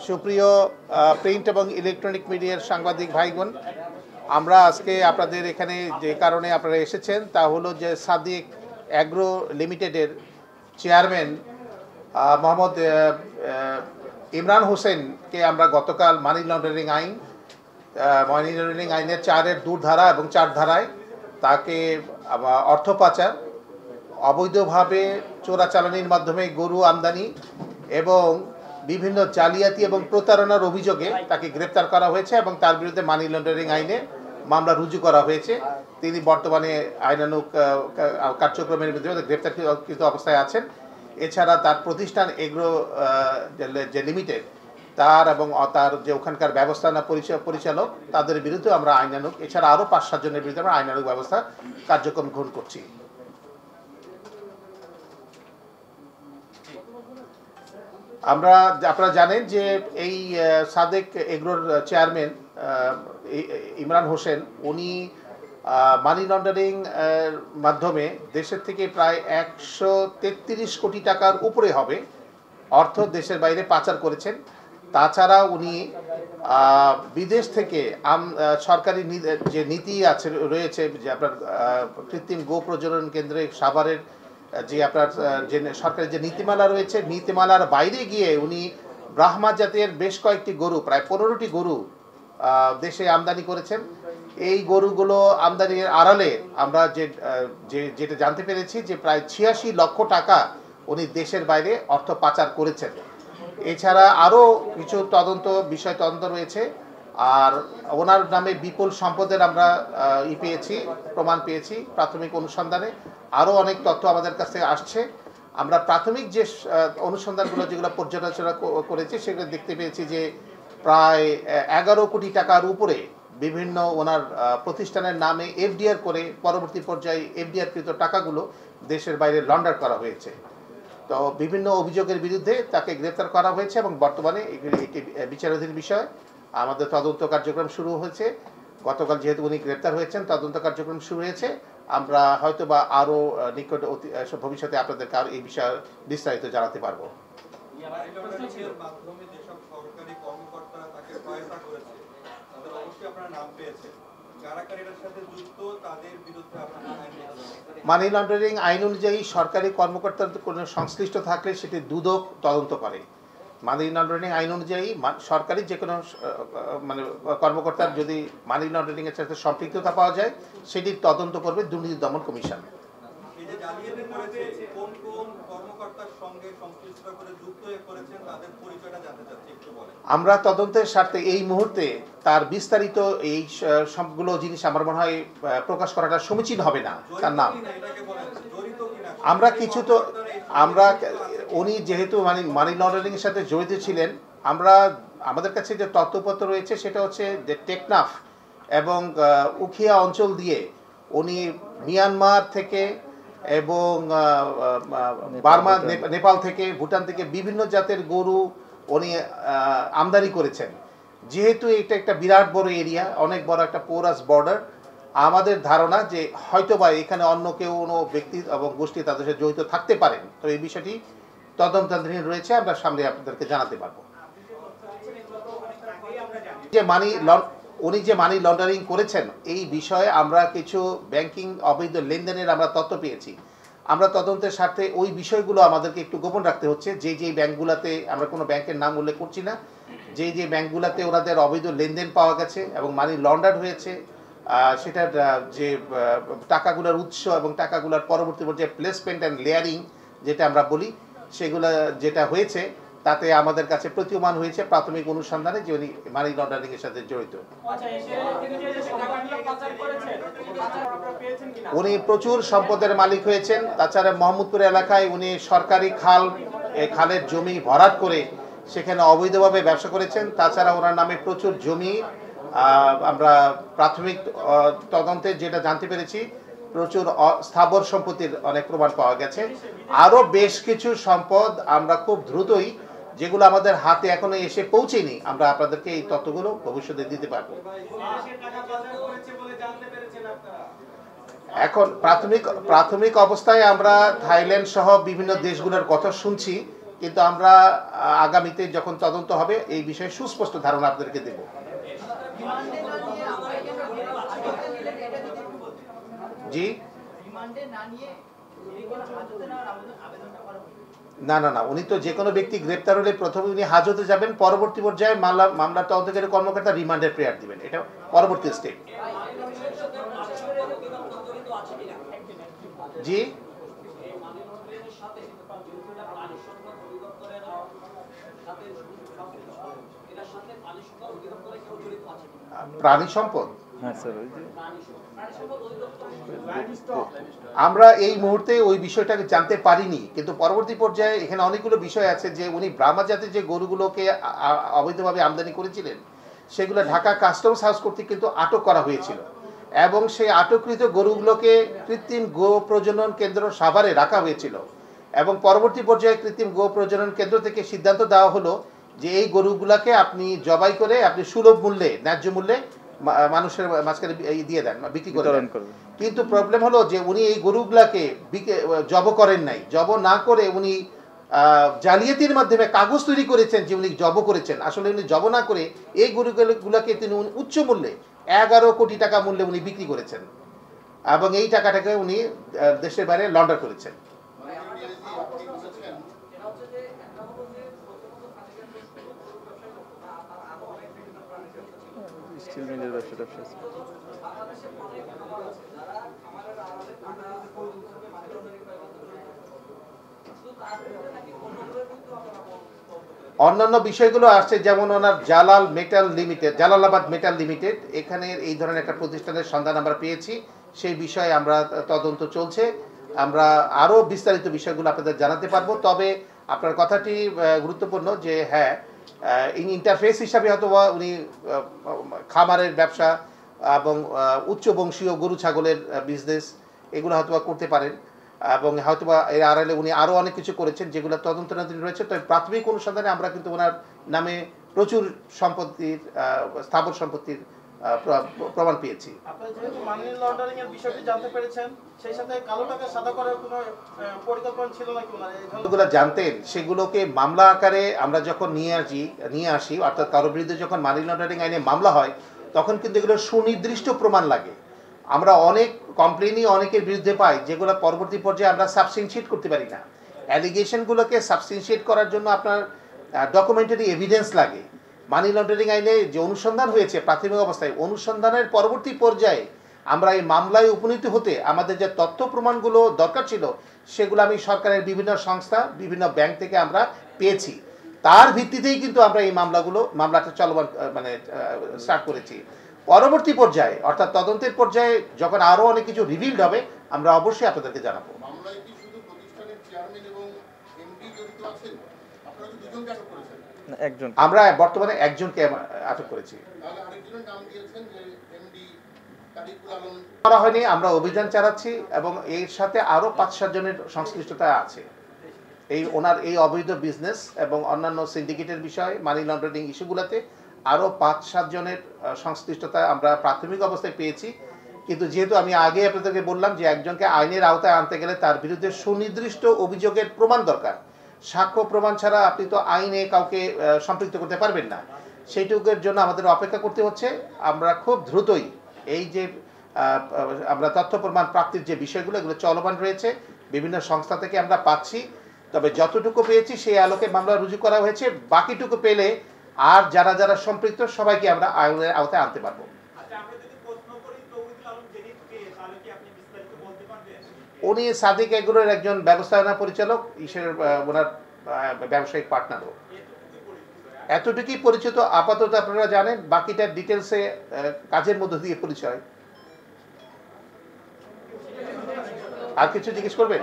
সুপ্রিয় প্রিন্ট এবং ইলেকট্রনিক মিডিয়ার সাংবাদিক ভাইবোন, আমরা আজকে আপনাদের এখানে যে কারণে আপনারা এসেছেন তা হলো যে সাদিক অ্যাগ্রো লিমিটেডের চেয়ারম্যান মোহাম্মদ ইমরান হোসেনকে আমরা গতকাল মানি লন্ডারিং আইনের 4-এর 2 ধারা এবং 4 ধারায় তাকে অর্থ পাচার, অবৈধভাবে চোরাচালানির মাধ্যমে গরু আমদানি এবং বিভিন্ন জালিয়াতি এবং প্রতারণার অভিযোগে তাকে গ্রেপ্তার করা হয়েছে এবং তার বিরুদ্ধে মানি লন্ডারিং আইনে মামলা রুজু করা হয়েছে। তিনি বর্তমানে আইনানুগ কার্যক্রমের বিরুদ্ধে গ্রেপ্তারকৃত অবস্থায় আছেন। এছাড়া তার প্রতিষ্ঠান এগ্রো যে লিমিটেড তার এবং তার যে ওখানকার ব্যবস্থাপনা পরিচালক তাদের বিরুদ্ধে আমরা আইনানুগ, এছাড়া আরও 5-7 জনের বিরুদ্ধে আমরা আইনানুগ ব্যবস্থা কার্যক্রম গ্রহণ করছি। আপনারা জানেন যে এই সাদেক এগ্রোর চেয়ারম্যান ইমরান হোসেন উনি মানি লন্ডারিং মাধ্যমে দেশের থেকে প্রায় 133 কোটি টাকার উপরে হবে অর্থ দেশের বাইরে পাচার করেছেন। তাছাড়া উনি বিদেশ থেকে সরকারি যে নীতি রয়েছে যে আপনার কৃত্রিম গো প্রজনন কেন্দ্রে সাভারের যে আপনার যে সরকারি যে নীতিমালা রয়েছে, নীতিমালার বাইরে গিয়ে উনি ব্রাহ্মা জাতের বেশ কয়েকটি গরু, প্রায় 15টি গরু দেশে আমদানি করেছেন। এই গরুগুলো আমদানির আড়ালে আমরা যেটা জানতে পেরেছি যে প্রায় 86 লক্ষ টাকা উনি দেশের বাইরে অর্থ পাচার করেছেন। এছাড়া আরও কিছু বিষয় তদন্ত রয়েছে। আর ওনার নামে বিপুল সম্পদের আমরা প্রমাণ পেয়েছি প্রাথমিক অনুসন্ধানে। আরও অনেক তথ্য আমাদের কাছে আসছে। আমরা প্রাথমিক যে অনুসন্ধানগুলো যেগুলো পর্যালোচনা করেছি সেগুলো দেখতে পেয়েছি যে প্রায় 11 কোটি টাকার উপরে বিভিন্ন ওনার প্রতিষ্ঠানের নামে এফডিআর করে পরবর্তী পর্যায়ে এফডিআরকৃত টাকাগুলো দেশের বাইরে লন্ডার করা হয়েছে। তো বিভিন্ন অভিযোগের বিরুদ্ধে তাকে গ্রেপ্তার করা হয়েছে এবং বর্তমানে একটি বিচারাধীন বিষয়। আমাদের তদন্ত কার্যক্রম শুরু হয়েছে। গতকাল যেহেতু উনি গ্রেপ্তার হয়েছেন, তদন্ত কার্যক্রম শুরু হয়েছে। আমরা হয়তো বা আরও নিকট ভবিষ্যতে আপনাদেরকে আরও এই বিষয়ে বিস্তারিত জানাতে পারবো। মানি লন্ডারিং আইন অনুযায়ী সরকারি কর্মকর্তার কোনো সংশ্লিষ্ট থাকলে সেটি দুদক তদন্ত করে। মানি লন্ডারিং আইন অনুযায়ী সরকারি যে কোনো কর্মকর্তার যদি মানি লন্ডারিং এর সাথে সম্পৃক্ততা পাওয়া যায় সেটির তদন্ত করবে দুর্নীতি দমন কমিশন। আমরা তদন্তের স্বার্থে এই মুহূর্তে তার বিস্তারিত এই সবগুলো জিনিস আমার মনে হয় প্রকাশ করাটা সমীচীন হবে না। তার নাম আমরা উনি যেহেতু মানি লন্ডারিং এর সাথে জড়িত ছিলেন, আমাদের কাছে যে তথ্যপত্র রয়েছে সেটা হচ্ছে যে টেকনাফ এবং উখিয়া অঞ্চল দিয়ে উনি মিয়ানমার থেকে এবং বার্মা, নেপাল থেকে, ভুটান থেকে বিভিন্ন জাতের গরু উনি আমদানি করেছেন। যেহেতু এটা একটা বিরাট বড় এরিয়া, অনেক বড় একটা পোরাস বর্ডার, আমাদের ধারণা যে হয়তোবা এখানে অন্য কোনো ব্যক্তি এবং গোষ্ঠী তাদের সাথে জড়িত থাকতে পারেন। তো এই বিষয়টি তদন্তাধীন রয়েছে, আমরা সামনে আপনাদেরকে জানাতে পারবো। উনি যে মানি লন্ডারিং করেছেন এই বিষয়ে আমরা কিছু ব্যাংকিং অবৈধ লেনদেনের আমরা তথ্য পেয়েছি। আমরা তদন্তের স্বার্থে ওই বিষয়গুলো আমাদেরকে একটু গোপন রাখতে হচ্ছে। যে ব্যাংকগুলোতে, আমরা কোনো ব্যাংকের নাম উল্লেখ করছি না, যে ব্যাংকগুলোতে ওনাদের অবৈধ লেনদেন পাওয়া গেছে এবং মানি লন্ডার হয়েছে, সেটার যে টাকাগুলোর উৎস এবং টাকাগুলোর পরবর্তী পর্যায়ে প্লেসমেন্ট অ্যান্ড লেয়ারিং যেটা আমরা বলি, সেগুলো যেটা হয়েছে তাতে আমাদের কাছে প্রতীয়মান হয়েছে প্রাথমিক অনুসন্ধানে যে উনি মানি লন্ডারিং এর সাথে জড়িত। উনি প্রচুর সম্পদের মালিক হয়েছেন। তাছাড়া মোহাম্মদপুর এলাকায় উনি সরকারি খালের জমি ভরাট করে সেখানে অবৈধভাবে ব্যবসা করেছেন। তাছাড়া ওনার নামে প্রচুর জমি, আমরা প্রাথমিক তদন্তে যেটা জানতে পেরেছি, প্রচুর স্থাবর সম্পত্তির অনেক প্রমাণ পাওয়া গেছে। আরও বেশ কিছু সম্পদ আমরা খুব দ্রুতই, যেগুলো আমাদের হাতে এখনো এসে পৌঁছেনি, আমরা আপনাদেরকে এই তথ্যগুলো ভবিষ্যতে দিতে পারবো। এখন প্রাথমিক অবস্থায় আমরা থাইল্যান্ড সহ বিভিন্ন দেশগুলোর কথা শুনছি কিন্তু আমরা আগামীতে যখন তদন্ত হবে এই বিষয়ে সুস্পষ্ট ধারণা আপনাদেরকে দেব। জি না না না, উনি তো যে কোনো ব্যক্তি গ্রেপ্তার হলে প্রথমে উনি হাজতে যাবেন, পরবর্তী পর্যায়ে মামলার তদন্তকারী কর্মকর্তা রিমান্ডের প্রেয়ার দিবেন, এটা পরবর্তী স্টেপ। জি প্রাণী সম্পদ আমরা এই মুহূর্তে ওই বিষয়টাকে জানতে পারিনি, কিন্তু পরবর্তী পর্যায়ে এখানে অনেকগুলো বিষয় আছে যে উনি ব্রাহ্মা জাতের যে গরুগুলোকে অবৈধভাবে আমদানি করেছিলেন সেগুলো ঢাকা কাস্টমস হাউস কর্তৃক কিন্তু আটক করা হয়েছিল, এবং সেই আটককৃত গরুগুলোকে কৃত্রিম গো প্রজনন কেন্দ্র সাভারে রাখা হয়েছিল, এবং পরবর্তী পর্যায়ে কৃত্রিম গো প্রজনন কেন্দ্র থেকে সিদ্ধান্ত দেওয়া হলো যে এই গরুগুলাকে আপনি জবাই করে আপনি সুলভ মূল্যে, ন্যায্য মূল্যে মানুষের মাঝখানে দিয়ে দেন, বিক্রি করে দেন। কিন্তু প্রবলেম হলো যে উনি এই গরুগুলাকে জব করেন নাই, জব না করে উনি জালিয়াতির মাধ্যমে কাগজ তৈরি করেছেন যে উনি জব করেছেন। আসলে উনি জব না করে এই গরুগুলাকে তিনি উচ্চ মূল্যে 11 কোটি টাকা মূল্যে উনি বিক্রি করেছেন, এবং এই টাকাটাকে উনি দেশের বাইরে লন্ডার করেছেন। অন্যান্য বিষয়গুলো আসছে, যেমন ওনার জালালাবাদ মেটাল লিমিটেড, এখানে এই ধরনের একটা প্রতিষ্ঠানের সন্ধান আমরা পেয়েছি, সেই বিষয়ে আমরা তদন্ত চলছে, আমরা আরও বিস্তারিত বিষয়গুলো আপনাদের জানাতে পারবো। তবে আপনার কথাটি গুরুত্বপূর্ণ যে হ্যাঁ, ইন্টারফেস হিসাবে হয়তো উনি খামারের ব্যবসা এবং উচ্চ বংশীয় গরু ছাগলের বিজনেস এগুলো হয়তো করতে পারেন, এবং হয়তোবা এর আড়ালে উনি আরও অনেক কিছু করেছেন যেগুলো তদন্তনাধীন রয়েছে। তবে প্রাথমিক অনুসন্ধানে আমরা কিন্তু ওনার নামে প্রচুর সম্পত্তির, স্থাবর সম্পত্তির প্রমাণ পেয়েছি। আপনারা যেহেতু মানি লন্ডারিং এর বিষয়টি জানতে পেরেছেন, সেই সাথে কালো টাকা সাদা করার কোনো পরিকল্পনা ছিল নাকি ওনার? যেগুলো জানতেন সেগুলোকে মামলা আকারে আমরা যখন নিয়ে আসি, অর্থাৎ কারো বিরুদ্ধে যখন মানি লন্ডারিং আইনে মামলা হয় তখন কিন্তু এগুলো সুনির্দিষ্ট প্রমাণ লাগে। আমরা অনেক কমপ্লেনই অনেকের বিরুদ্ধে পাই যেগুলো পরবর্তী পর্যায়ে আমরা সাবস্টেনশিয়েট করতে পারি না। অ্যালিগেশনগুলোকে সাবস্টেনশিয়েট করার জন্য আপনার ডকুমেন্টারি এভিডেন্স লাগে। মানি লন্ডারিং আইনে যে অনুসন্ধান হয়েছে প্রাথমিক অবস্থায়, অনুসন্ধানের পরবর্তী পর্যায়ে আমরা এই মামলায় উপনীত হতে আমাদের যে তথ্য প্রমাণগুলো দরকার ছিল সেগুলো আমি সরকারের বিভিন্ন সংস্থা, বিভিন্ন ব্যাংক থেকে আমরা পেয়েছি। তার ভিত্তিতেই কিন্তু আমরা এই মামলাটা চলমান স্টার্ট করেছি। পরবর্তী পর্যায়ে অর্থাৎ তদন্তের পর্যায়ে যখন আরও অনেক কিছু রিভিলড হবে আমরা অবশ্যই আপনাদেরকে জানাবো। আমরা বর্তমানে একজনকে আটক করেছি, করা হয়নি, আমরা অভিযান চালাচ্ছি এবং এর সাথে আরো 5-7 জনের সংশ্লিষ্টতা আছে। ওনার এই অবৈধ বিজনেস এবং অন্যান্য সিন্ডিকেটের বিষয়, মানি লন্ডারিং ইস্যুগুলোতে আরো 5-7 জনের সংশ্লিষ্টতা আমরা প্রাথমিক অবস্থায় পেয়েছি। কিন্তু যেহেতু আমি আগে আপনাদেরকে বললাম যে একজনকে আইনের আওতায় আনতে গেলে তার বিরুদ্ধে সুনির্দিষ্ট অভিযোগের প্রমাণ দরকার, সাক্ষ্য প্রমাণ ছাড়া আপনি তো আইনে কাউকে সম্পৃক্ত করতে পারবেন না। সেইটুকুর জন্য আমাদের অপেক্ষা করতে হচ্ছে। আমরা খুব দ্রুতই এই যে আমরা তথ্য প্রমাণ প্রাপ্তির যে বিষয়গুলো এগুলো চলমান রয়েছে, বিভিন্ন সংস্থা থেকে আমরা পাচ্ছি। তবে যতটুকু পেয়েছি সেই আলোকে মামলা রুজু করা হয়েছে, বাকিটুকু পেলে আর যারা যারা সম্পৃক্ত সবাইকে আমরা আইনের আওতায় আনতে পারবো। উনি সাদিক এগ্রোর একজন ব্যবস্থাপনা পরিচালক, ওনার ব্যবসায়িক পার্টনারও। এতটুকুই পরিচিত আপাতত, আপনারা জানেন, বাকিটা ডিটেলসে কাজের মধ্য দিয়ে পরিচয়। আর কিছু জিজ্ঞেস করবেন?